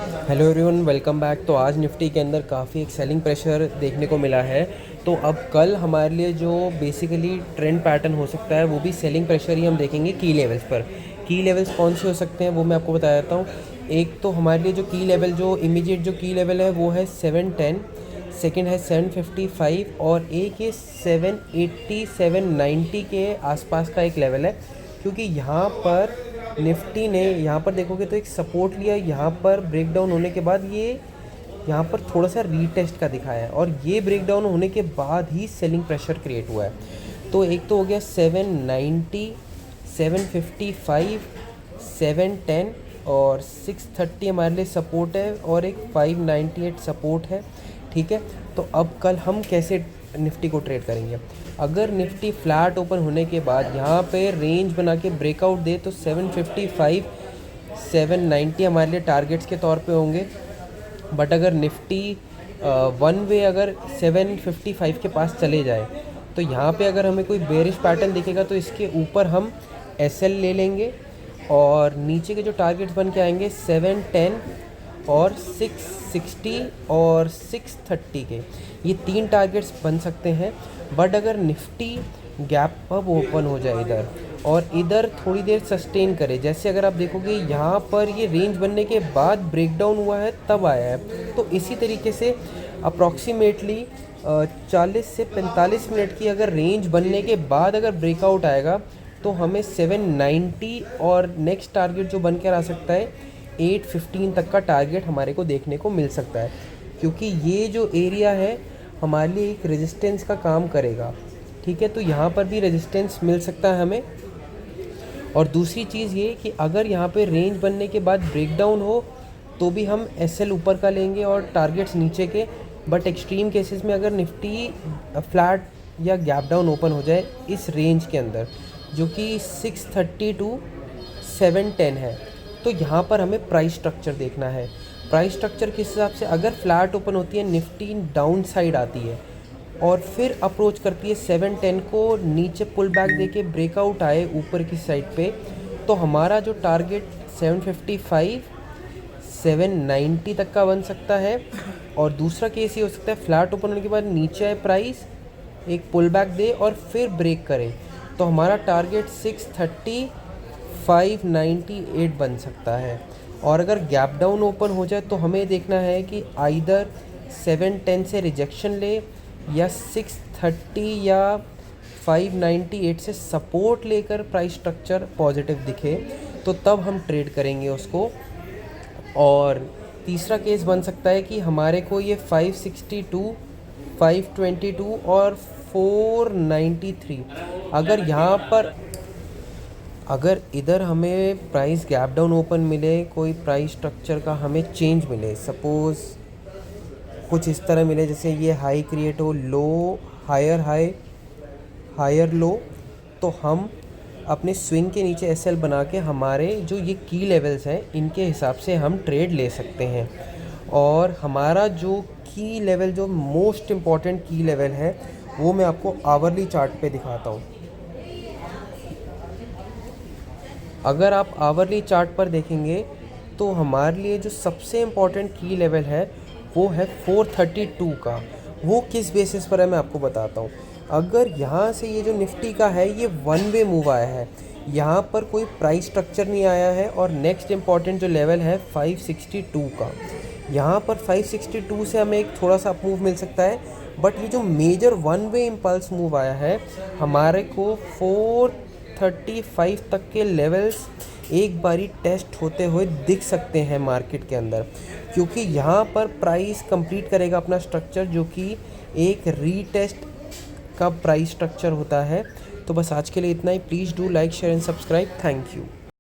Hello everyone, welcome back. तो आज Nifty के अंदर काफ़ी एक सेलिंग प्रेशर देखने को मिला है। तो अब कल हमारे लिए जो बेसिकली ट्रेंड पैटर्न हो सकता है वो भी सेलिंग प्रेशर ही हम देखेंगे की लेवल्स पर। की लेवल्स कौन से हो सकते हैं वो मैं आपको बता देता हूँ। एक तो हमारे लिए जो की लेवल, जो इमीडिएट जो की लेवल है वो है 710, सेकंड है 755 और एक ये 780 790 के आसपास का एक लेवल है। क्योंकि यहाँ पर निफ्टी ने यहाँ पर देखोगे तो एक सपोर्ट लिया, यहाँ पर ब्रेक डाउन होने के बाद ये यहाँ पर थोड़ा सा रीटेस्ट का दिखाया है और ये ब्रेक डाउन होने के बाद ही सेलिंग प्रेशर क्रिएट हुआ है। तो एक तो हो गया 790, 755, 710 और 630 हमारे लिए सपोर्ट है और एक 598 सपोर्ट है। ठीक है, तो अब कल हम कैसे निफ्टी को ट्रेड करेंगे। अगर निफ्टी फ्लैट ओपन होने के बाद यहाँ पे रेंज बना के ब्रेकआउट दे तो 755 790 हमारे लिए टारगेट्स के तौर पे होंगे। बट अगर निफ्टी वन वे अगर 755 के पास चले जाए तो यहाँ पे अगर हमें कोई बेरिश पैटर्न दिखेगा तो इसके ऊपर हम एसएल ले लेंगे और नीचे के जो टारगेट्स बन के आएंगे 710 और 660 और 630 के, ये तीन टारगेट्स बन सकते हैं। बट अगर निफ्टी गैप अप ओपन हो जाए इधर और इधर थोड़ी देर सस्टेन करे, जैसे अगर आप देखोगे यहाँ पर ये रेंज बनने के बाद ब्रेकडाउन हुआ है तब आया है, तो इसी तरीके से अप्रॉक्सीमेटली 40 से 45 मिनट की अगर रेंज बनने के बाद अगर ब्रेकआउट आएगा तो हमें 790 और नेक्स्ट टारगेट जो बन कर आ सकता है 815 तक का टारगेट हमारे को देखने को मिल सकता है। क्योंकि ये जो एरिया है हमारे लिए एक रेजिस्टेंस का काम करेगा। ठीक है, तो यहाँ पर भी रेजिस्टेंस मिल सकता है हमें। और दूसरी चीज़ ये कि अगर यहाँ पे रेंज बनने के बाद ब्रेकडाउन हो तो भी हम एसएल ऊपर का लेंगे और टारगेट्स नीचे के। बट एक्सट्रीम केसेस में अगर निफ्टी फ्लैट या गैप डाउन ओपन हो जाए इस रेंज के अंदर जो कि 630 टू 710 है, तो यहाँ पर हमें प्राइस स्ट्रक्चर देखना है। प्राइस स्ट्रक्चर किस हिसाब से, अगर फ्लैट ओपन होती है निफ्टी डाउन साइड आती है और फिर अप्रोच करती है 710 को, नीचे पुल बैक देके ब्रेकआउट आए ऊपर की साइड पे, तो हमारा जो टारगेट 755 790 तक का बन सकता है। और दूसरा केस ये हो सकता है फ्लैट ओपन होने के बाद नीचे आए प्राइस, एक पुल बैक दे और फिर ब्रेक करे, तो हमारा टारगेट 630 598 बन सकता है। और अगर गैप डाउन ओपन हो जाए तो हमें देखना है कि आइदर 710 से रिजेक्शन ले या 630 या 598 से सपोर्ट लेकर प्राइस स्ट्रक्चर पॉजिटिव दिखे तो तब हम ट्रेड करेंगे उसको। और तीसरा केस बन सकता है कि हमारे को ये 562 522 और 493 अगर इधर हमें प्राइस गैप डाउन ओपन मिले, कोई प्राइस स्ट्रक्चर का हमें चेंज मिले, सपोज़ कुछ इस तरह मिले जैसे ये हाई क्रिएट हो, low higher high higher low, तो हम अपने स्विंग के नीचे एसएल बना के हमारे जो ये की लेवल्स हैं इनके हिसाब से हम ट्रेड ले सकते हैं। और हमारा जो की लेवल, जो मोस्ट इम्पॉर्टेंट की लेवल है वो मैं आपको आवरली चार्ट पे दिखाता हूँ। अगर आप आवरली चार्ट पर देखेंगे तो हमारे लिए जो सबसे इम्पॉर्टेंट की लेवल है वो है 432 का। वो किस बेसिस पर है मैं आपको बताता हूँ। अगर यहाँ से ये जो निफ्टी का है ये वन वे मूव आया है, यहाँ पर कोई प्राइस स्ट्रक्चर नहीं आया है और नेक्स्ट इम्पॉर्टेंट जो लेवल है 562 का, यहाँ पर 562 से हमें एक थोड़ा सा अप मूव मिल सकता है। बट ये जो major one way impulse move आया है हमारे को 435 तक के लेवल्स एक बारी टेस्ट होते हुए दिख सकते हैं मार्केट के अंदर। क्योंकि यहाँ पर प्राइस कंप्लीट करेगा अपना स्ट्रक्चर जो कि एक रीटेस्ट का प्राइस स्ट्रक्चर होता है। तो बस आज के लिए इतना ही। Please do like share and subscribe. Thank you.